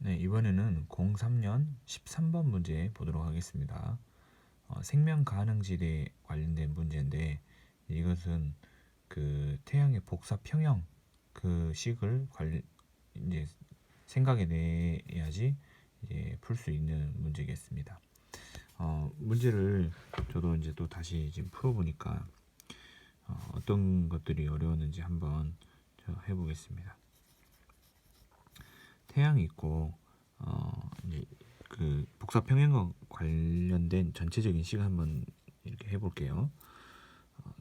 네, 이번에는 03년 13번 문제 보도록 하겠습니다. 생명 가능지대 관련된 문제인데 이것은 그 태양의 복사 평형 그 식을 이제 생각해 내야지 이제 풀 수 있는 문제겠습니다. 문제를 저도 이제 또 다시 지금 풀어보니까 어떤 것들이 어려웠는지 한번 해보겠습니다. 태양이 있고 이제 그 복사 평행과 관련된 전체적인 식 한번 이렇게 해볼게요.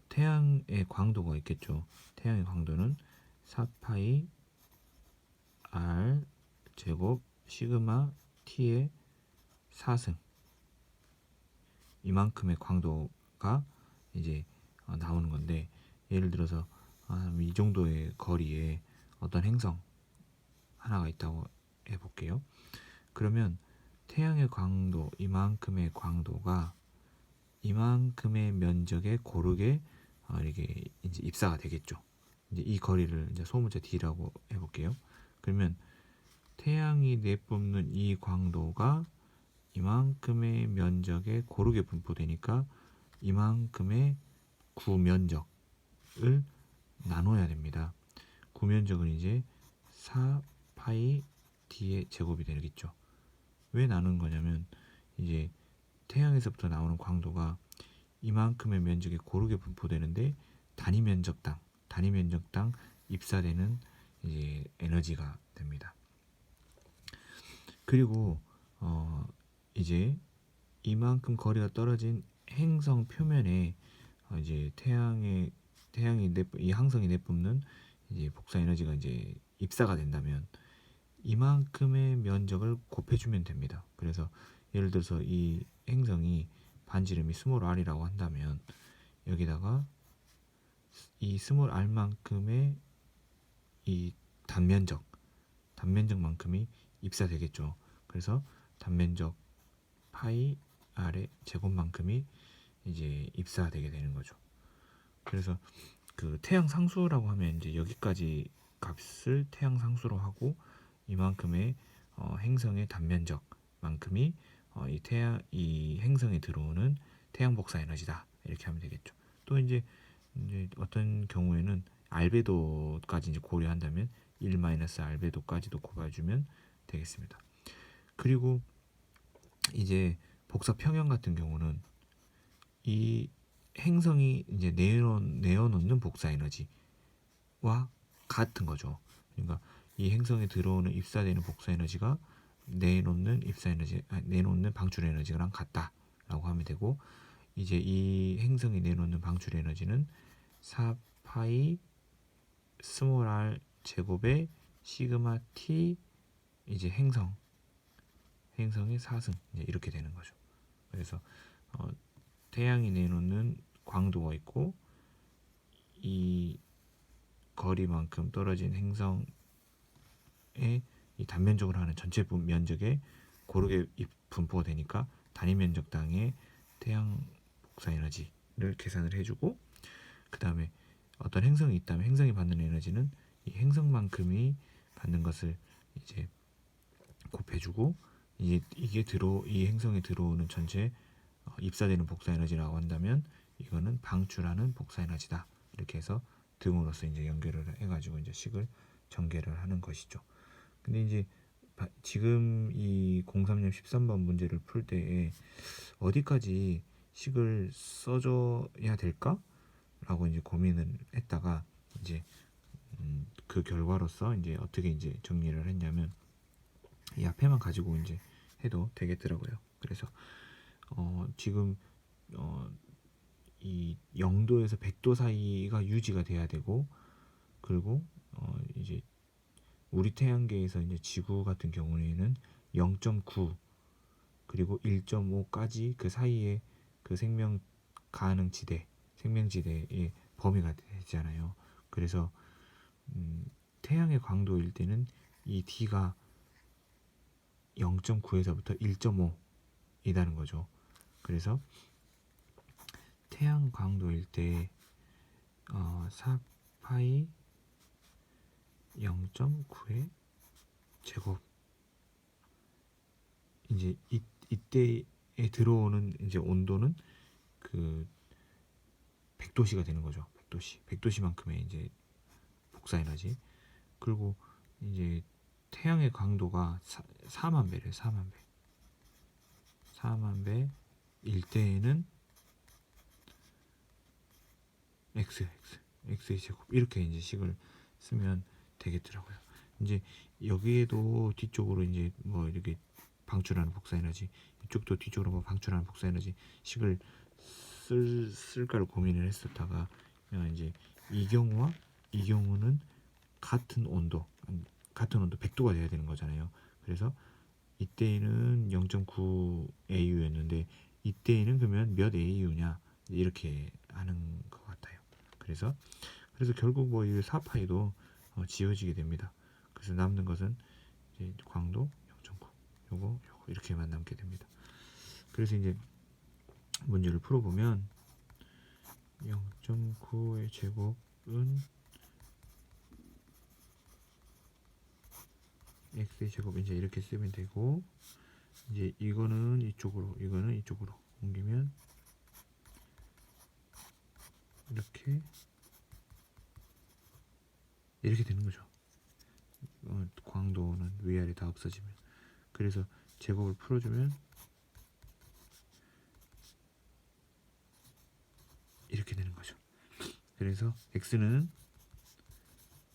태양의 광도가 있겠죠. 태양의 광도는 4파이 r 제곱 시그마 t의 4승 이만큼의 광도가 이제 나오는 건데, 예를 들어서 이 정도의 거리에 어떤 행성 하나가 있다고 해볼게요. 그러면 태양의 광도, 이만큼의 광도가 이만큼의 면적에 고르게 이렇게 이제 입사가 되겠죠. 이제 이 거리를 이제 소문자 D라고 해볼게요. 그러면 태양이 내뿜는 이 광도가 이만큼의 면적에 고르게 분포되니까 이만큼의 구면적을 나눠야 됩니다. 구면적은 이제 4파이 D의 제곱이 되겠죠. 왜 나눈 거냐면 이제 태양에서부터 나오는 광도가 이만큼의 면적에 고르게 분포되는데 단위 면적당 입사되는 이제 에너지가 됩니다. 그리고 이제 이만큼 거리가 떨어진 행성 표면에 이제 이 항성이 내뿜는 이제 복사 에너지가 이제 입사가 된다면 이만큼의 면적을 곱해주면 됩니다. 그래서 예를 들어서 이 행성이 반지름이 스몰 r이라고 한다면 여기다가 이 스몰 r만큼의 이 단면적만큼이 입사되겠죠. 그래서 단면적 파이 r의 제곱만큼이 이제 입사되게 되는 거죠. 그래서 그 태양 상수라고 하면 이제 여기까지 값을 태양 상수로 하고 이만큼의 행성의 단면적만큼이 이 행성에 들어오는 태양 복사 에너지다, 이렇게 하면 되겠죠. 또 이제 어떤 경우에는 알베도까지 이제 고려한다면 1-알베도까지도 곱해주면 되겠습니다. 그리고 이제 복사 평형 같은 경우는 이 행성이 이제 내어놓는 복사 에너지와 같은 거죠. 그러니까 이 행성에 들어오는 입사되는 복사 에너지가 내놓는 방출 에너지랑 같다라고 하면 되고, 이제 이 행성이 내놓는 방출 에너지는 4파이 스몰 r 제곱의 시그마 t 이제 행성의 4승 이렇게 되는 거죠. 그래서 태양이 내놓는 광도가 있고 이 거리만큼 떨어진 행성의 이 단면적으로 하는 전체 면적에 고르게 분포가 되니까 단위 면적당의 태양 복사 에너지를 계산을 해주고, 그 다음에 어떤 행성이 있다면 행성이 받는 에너지는 이 행성만큼이 받는 것을 이제 곱해주고, 이 행성에 들어오는 전체 입사되는 복사 에너지라고 한다면 이거는 방출하는 복사 에너지다, 이렇게 해서 등으로서 이제 연결을 해가지고 이제 식을 전개를 하는 것이죠. 근데 이제 지금 이 03년 13번 문제를 풀 때 어디까지 식을 써줘야 될까라고 이제 고민을 했다가 이제 그 결과로서 이제 어떻게 이제 정리를 했냐면 이 앞에만 가지고 이제 해도 되겠더라고요. 그래서 지금 이 0도에서 100도 사이가 유지가 돼야 되고, 그리고 이제 우리 태양계에서 이제 지구 같은 경우에는 0.9 그리고 1.5까지 그 사이에 그 생명지대의 범위가 되잖아요. 그래서 태양의 광도일 때는 이 D가 0.9에서부터 1.5이라는 거죠. 그래서 태양 광도일 때 4파이 0.9의 제곱 이제 이때에 들어오는 이제 온도는 그 100도씨가 되는 거죠. 100도씨만큼의 이제 복사에너지. 그리고 이제 태양의 강도가 4만 배래요. 4만 배일 때에는 x의 제곱 이렇게 이제 식을 쓰면 되겠더라고요. 이제 여기에도 뒤쪽으로 이제 뭐 이렇게 방출하는 복사에너지, 이쪽도 뒤쪽으로 뭐 방출하는 복사에너지 식을 쓸까를 고민을 했었다가 이제 이 경우는 같은 온도 100도가 돼야 되는 거잖아요. 그래서 이때에는 0.9 AU였는데 이때에는 그러면 몇 AU냐 이렇게 하는 것 같아요. 그래서 결국 뭐 이 4파이도 지워지게 됩니다. 그래서 남는 것은 이제 광도 0.9 요거 이렇게만 남게 됩니다. 그래서 이제 문제를 풀어보면 0.9의 제곱은 x의 제곱 이제 이렇게 쓰면 되고, 이제 이거는 이쪽으로 옮기면 이렇게 되는 거죠. 광도는 위아래 다 없어지면. 그래서 제곱을 풀어주면 이렇게 되는 거죠. 그래서 x는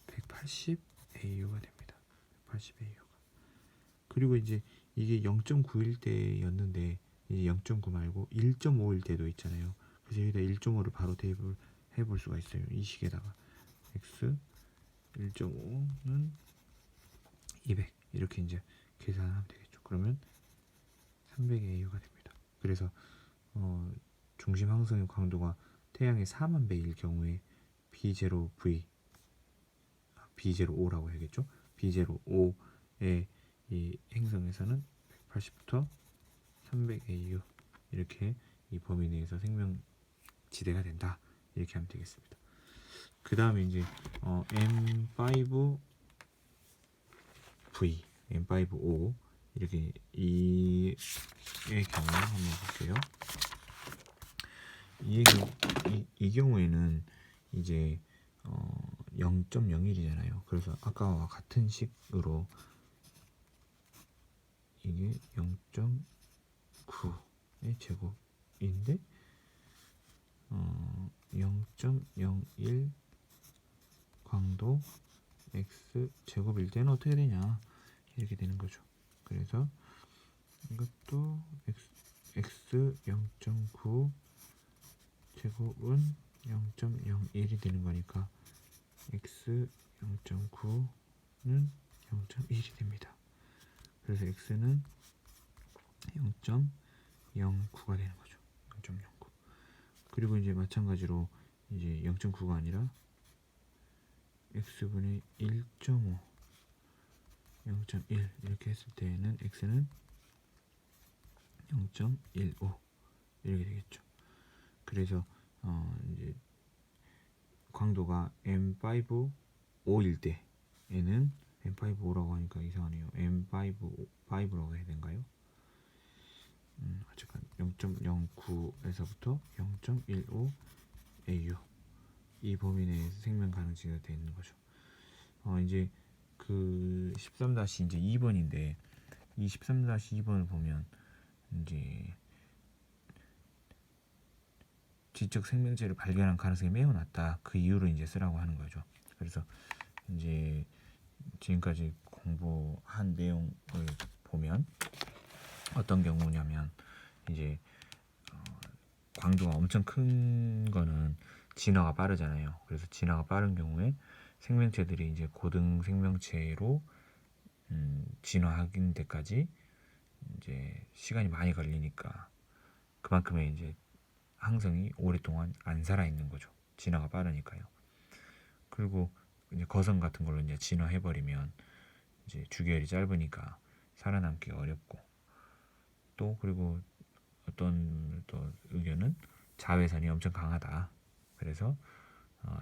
180 AU가 됩니다. 180 AU가. 그리고 이제 이게 0.9일 때였는데 이제 0.9 말고 1.5일 때도 있잖아요. 그래서 여기다 1.5를 바로 대입을 해볼 수가 있어요. 이 식에다가 x 1.5는 200 이렇게 이제 계산하면 되겠죠. 그러면 300AU가 됩니다. 그래서 중심 항성의 강도가 태양의 4만 배일 경우에 B0O라고 해야겠죠. B0O의 이 행성에서는 180부터 300AU 이렇게 이 범위 내에서 생명지대가 된다. 이렇게 하면 되겠습니다. 그 다음에 이제 M5V, M5O 이렇게 이의 경우 한번 볼게요. 이 경우에는 이제 0.01이잖아요. 그래서 아까와 같은 식으로 이게 0.9의 제곱인데 0.01 광도 x 제곱일 때는 어떻게 되냐 이렇게 되는 거죠. 그래서 이것도 x 0.9 제곱은 0.01이 되는 거니까 x 0.9는 0.1이 됩니다. 그래서 x는 0.09가 되는 거죠. 0.09. 그리고 이제 마찬가지로 이제 0.9가 아니라 x분의 1.5 0.1 이렇게 했을 때는 x는 0.15 이렇게 되겠죠. 그래서 이제 광도가 M5O일 때에는 M5O라고 하니까 이상하네요. M5라고 해야 되는가요? 어쨌든 0.09에서부터 0.15 AU 이 범위 내에서 생명 가능성이 되어 있는 거죠. 이제 그 13-2번인데 이 13-2번을 보면 이제 지적 생명체를 발견한 가능성이 매우 낮다. 그 이유로 이제 쓰라고 하는 거죠. 그래서 이제 지금까지 공부한 내용을 보면 어떤 경우냐면 이제 광도가 엄청 큰 거는 진화가 빠르잖아요. 그래서 진화가 빠른 경우에 생명체들이 이제 고등 생명체로 진화하긴 데까지 이제 시간이 많이 걸리니까 그만큼의 이제 항성이 오랫동안 안 살아 있는 거죠. 진화가 빠르니까요. 그리고 이제 거성 같은 걸로 이제 진화해 버리면 이제 주기율이 짧으니까 살아남기 어렵고, 또 그리고 어떤 또 의견은 자외선이 엄청 강하다. 그래서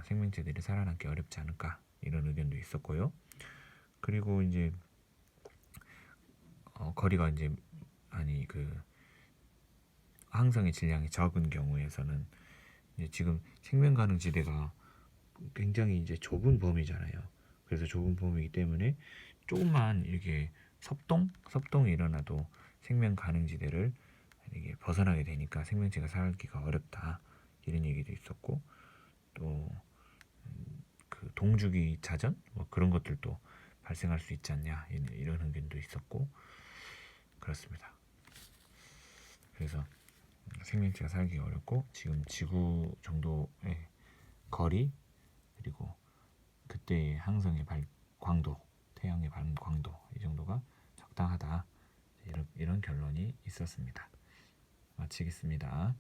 생명체들이 살아남기 어렵지 않을까 이런 의견도 있었고요. 그리고 이제 거리가 이제 아니 그 항성의 질량이 적은 경우에서는 이제 지금 생명 가능 지대가 굉장히 이제 좁은 범위잖아요. 그래서 좁은 범위이기 때문에 조금만 이렇게 섭동이 일어나도 생명 가능 지대를 이게 벗어나게 되니까 생명체가 살기가 어렵다 이런 얘기도 있었고, 또 그 동주기 자전 뭐 그런 것들도 발생할 수 있지 않냐 이런 의견도 있었고 그렇습니다. 그래서 생명체가 살기가 어렵고 지금 지구 정도의 거리 그리고 그때의 항성의 광도, 태양의 광도 이 정도가 적당하다 이런 결론이 있었습니다. 마치겠습니다.